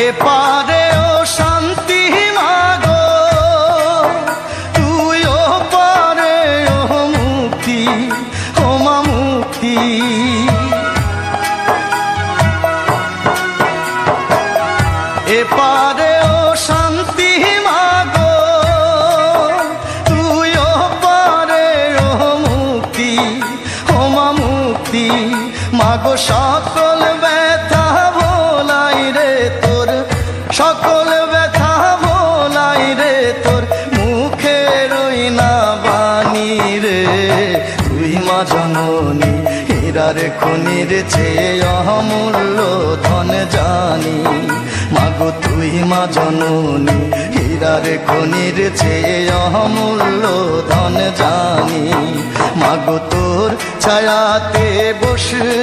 এপারে ও শান্তি মাগো, তুই ও পারে ও মুক্তি, ও মা মুক্তি। এপারে ও শান্তি মাগো, তুই ও পারে ও মুক্তি, ও মা মুক্তি। মাগো সকল ব্যথা ভোলাই রে তোর, সকল ব্যথা ভোলাই রে তোর, মুখের ওই না বাণী রে। তুই মা জননী হীরার খনির চেয়ে অমূল্য ধন জানি। মাগো তুই মা জননী হীরার খনির চেয়ে অমূল্য ধন জানি। মাগো তোর ছায়াতে বসে